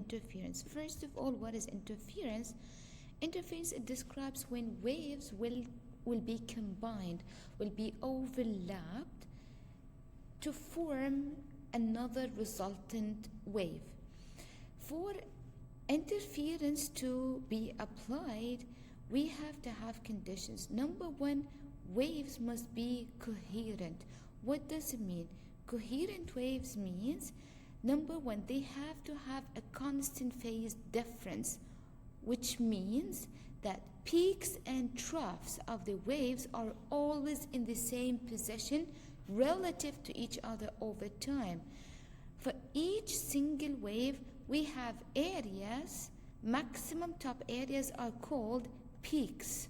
interference. First of all, what is interference? Interference, it describes when waves will be combined, will be overlapped to form another resultant wave. For interference to be applied, we have to have conditions. Number one, waves must be coherent. What does it mean? Coherent waves means, number one, they have to have a constant phase difference, which means that peaks and troughs of the waves are always in the same position relative to each other over time. For each single wave, we have areas, maximum top areas are called peaks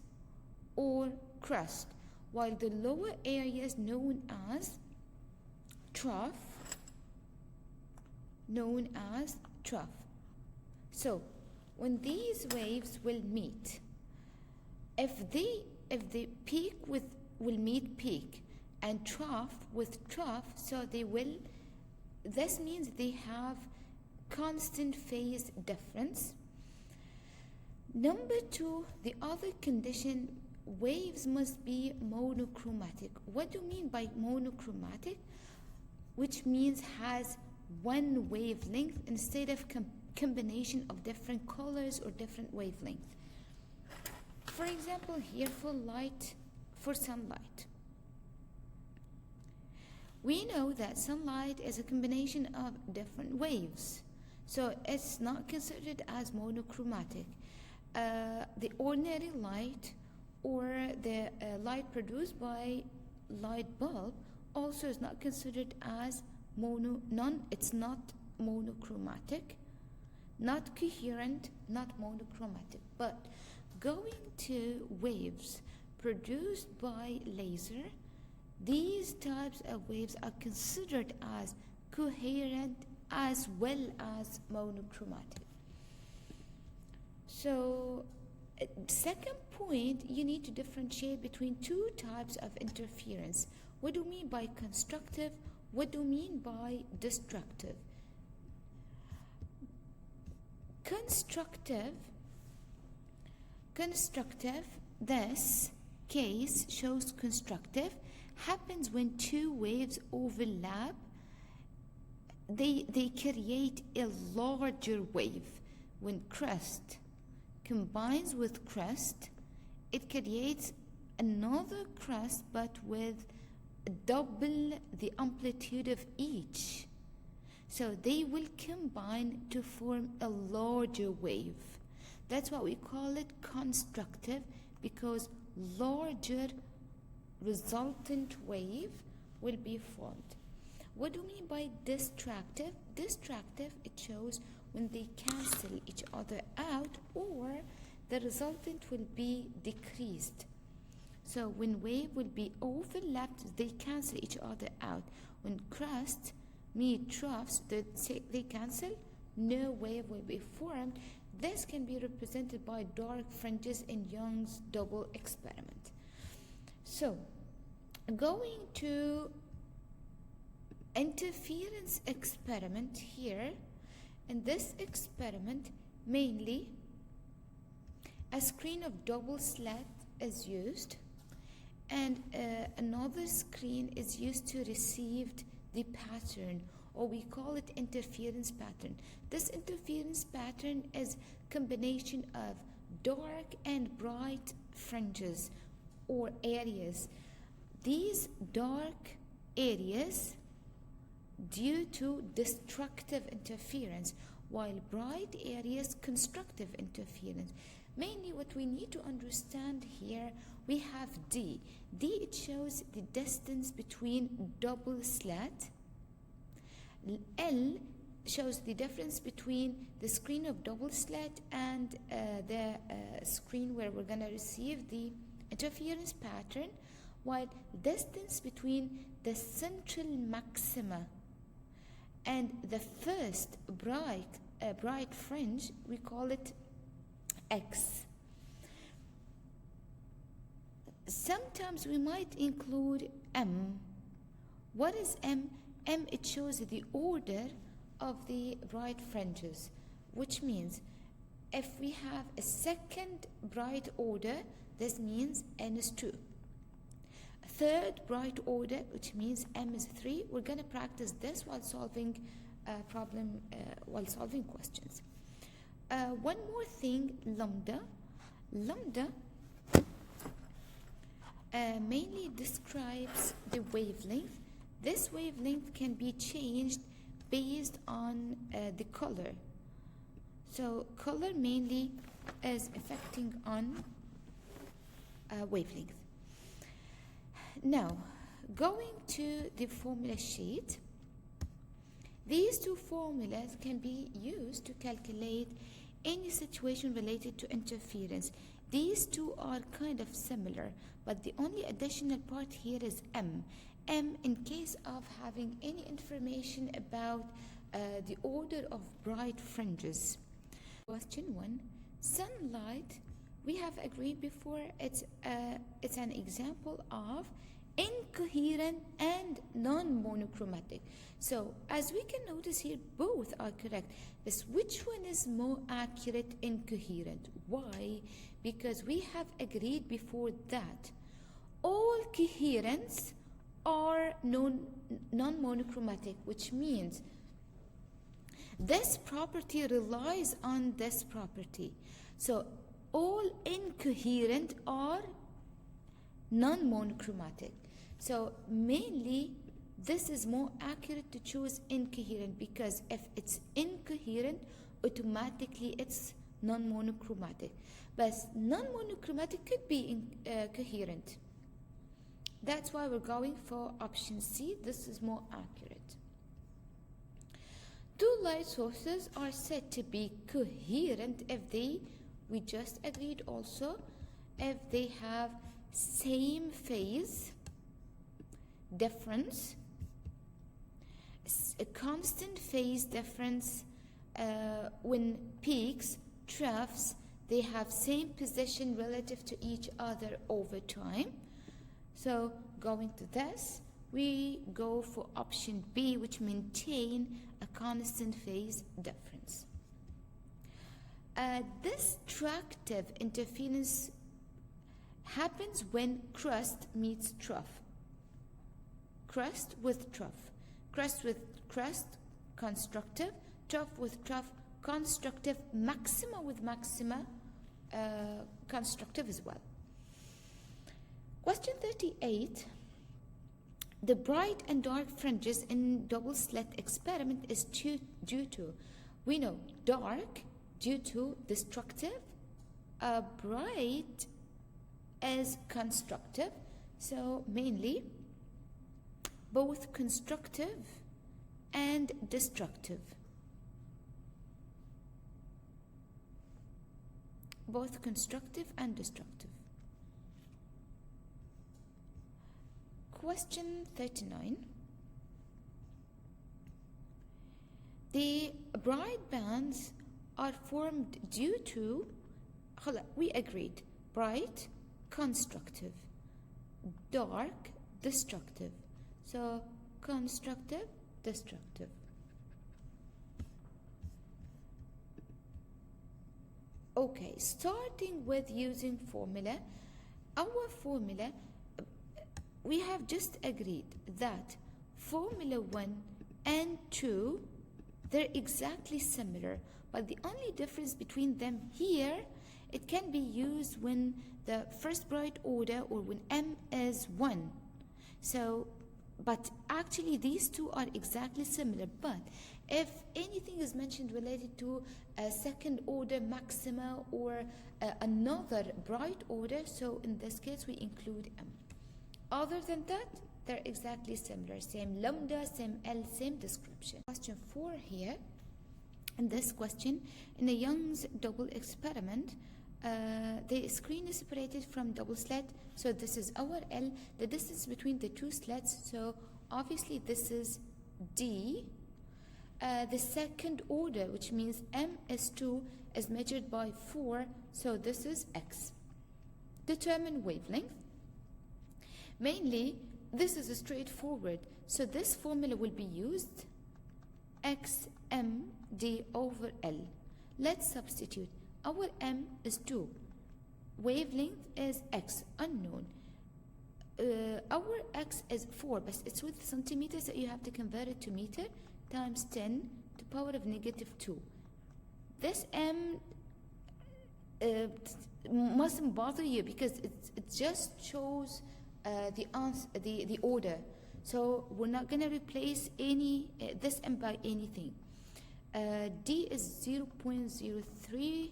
or crest, while the lower areas known as trough. So when these waves will meet, if the peak will meet peak and trough with trough, so this means they have constant phase difference. Number two, the other condition, waves must be monochromatic. What do you mean by monochromatic? Which means has one wavelength instead of combination of different colors or different wavelengths. For example, here for sunlight. We know that sunlight is a combination of different waves, so it's not considered as monochromatic. The ordinary light or the light produced by light bulb also is not considered as it's not monochromatic, not coherent, not monochromatic. But going to waves produced by laser, these types of waves are considered as coherent as well as monochromatic. So, second point, you need to differentiate between two types of interference. What do you mean by constructive? What do you mean by destructive? Constructive, this case shows constructive, happens when two waves overlap. They create a larger wave. When crest combines with crest, it creates another crest but with double the amplitude of each. So they will combine to form a larger wave. That's why we call it constructive, because larger resultant wave will be formed. What do you mean by destructive? Destructive, it shows when they cancel each other out or the resultant will be decreased. So when wave will be overlapped, they cancel each other out. When crests meet troughs, they cancel, no wave will be formed. This can be represented by dark fringes in Young's double experiment. So, going to interference experiment here. In this experiment, mainly a screen of double slit is used, and another screen is used to receive the pattern, or we call it interference pattern. This interference pattern is combination of dark and bright fringes or areas. These dark areas due to destructive interference, while bright areas constructive interference. Mainly what we need to understand here, we have D. D, it shows the distance between double slit. L shows the difference between the screen of double slit and the screen where we're going to receive the interference pattern, while distance between the central maxima and the first bright fringe, we call it X. Sometimes we might include M. What is M? M, it shows the order of the bright fringes. which means if we have a second bright order, this means n is 2. A third bright order, which means m is 3. We're going to practice this while solving questions. One more thing, lambda. Lambda mainly describes the wavelength. This wavelength can be changed based on the color. So color mainly is affecting on wavelength. Now, going to the formula sheet, these two formulas can be used to calculate any situation related to interference. These two are kind of similar, but the only additional part here is m. M in case of having any information about the order of bright fringes. Question 1. Sunlight, we have agreed before, it's an example of incoherent and non-monochromatic. So as we can notice here, both are correct. But which one is more accurate? Incoherent. Why? Because we have agreed before that all coherents are non-monochromatic, which means this property relies on this property. So all incoherent are non-monochromatic. So mainly this is more accurate to choose incoherent, because if it's incoherent, automatically it's non-monochromatic. But non-monochromatic could be coherent. That's why we're going for option C. This is more accurate. Two light sources are said to be coherent if they, we just agreed also, if they have same phase difference, a constant phase difference when peaks, troughs, they have same position relative to each other over time. So going to this, we go for option B, which maintain a constant phase difference. Destructive interference happens when crust meets trough. Crust with trough. Crust with crust, constructive. Trough with trough, constructive. Maxima with maxima, constructive as well. Question 38. The bright and dark fringes in double slit experiment is due to, we know, dark due to destructive, bright as constructive. So mainly both constructive and destructive. Both constructive and destructive. Question 39. The bright bands are formed due to, we agreed, bright, constructive, dark, destructive. So constructive, destructive. Okay, starting with using formula. Our formula, we have just agreed that formula 1 and 2, they're exactly similar, but the only difference between them here, it can be used when the first bright order or when m is 1. So, but actually these two are exactly similar. But if anything is mentioned related to a second order maxima or another bright order, so in this case we include m. Other than that, they're exactly similar. Same lambda, same L, same description. Question 4 here. In this question, in a Young's double experiment, the screen is separated from double slit. So this is our L, the distance between the two slits. So obviously this is D. The second order, which means m is 2, is measured by 4. So this is X. Determine wavelength. Mainly, this is straightforward. So this formula will be used, XMD over L. Let's substitute. Our M is 2. Wavelength is X, unknown. Our X is 4, but it's with centimeters, so you have to convert it to meter, times 10 to power of negative 2. This M mustn't bother you because it just shows the answer, the order. So we're not going to replace any this M by anything. D is 0.030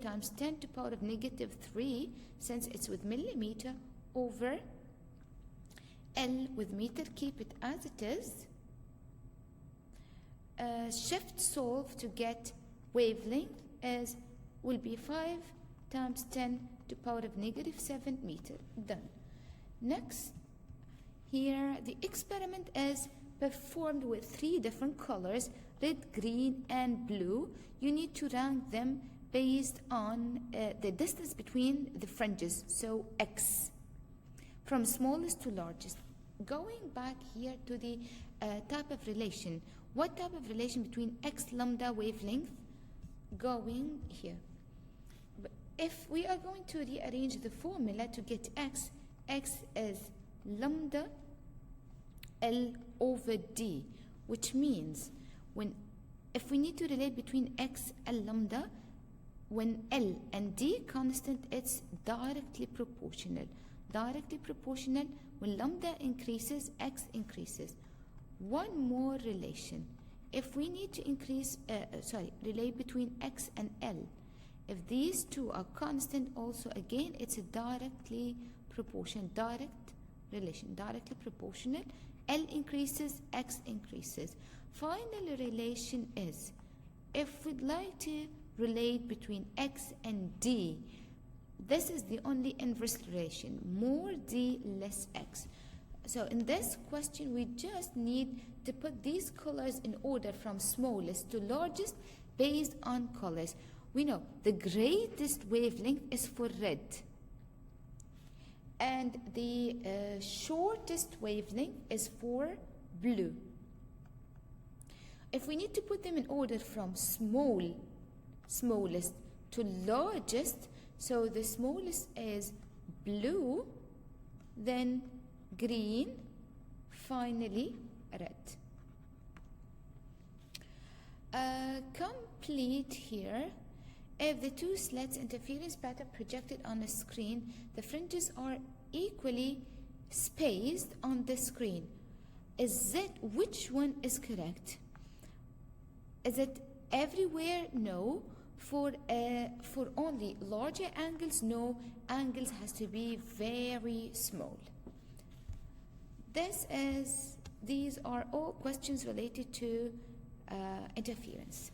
times 10 to power of negative 3, since it's with millimeter, over L with meter. Keep it as it is. Shift solve to get wavelength will be 5 times 10 to power of negative 7 meter. Done. Next, here the experiment is performed with 3 different colors, red, green, and blue. You need to rank them based on the distance between the fringes, so X, from smallest to largest. Going back here to the type of relation. What type of relation between X lambda wavelength? Going here. But if we are going to rearrange the formula to get X, X is lambda L over D, which means if we need to relate between X and lambda, when L and D constant, it's directly proportional. Directly proportional. When lambda increases, X increases. One more relation. If we need to relate between X and L, if these two are constant, also again it's a directly proportional, direct relation, directly proportional. L increases, X increases. Final relation is, if we'd like to relate between X and D, this is the only inverse relation, more D, less X. So in this question, we just need to put these colors in order from smallest to largest based on colors. We know the greatest wavelength is for red, and the shortest wavelength is for blue. If we need to put them in order from smallest to largest, so the smallest is blue, then green, finally red. Complete here. If the two slits interference pattern projected on the screen, the fringes are equally spaced on the screen. Which one is correct? Is it everywhere? No. For only larger angles, no. Angles has to be very small. These are all questions related to interference.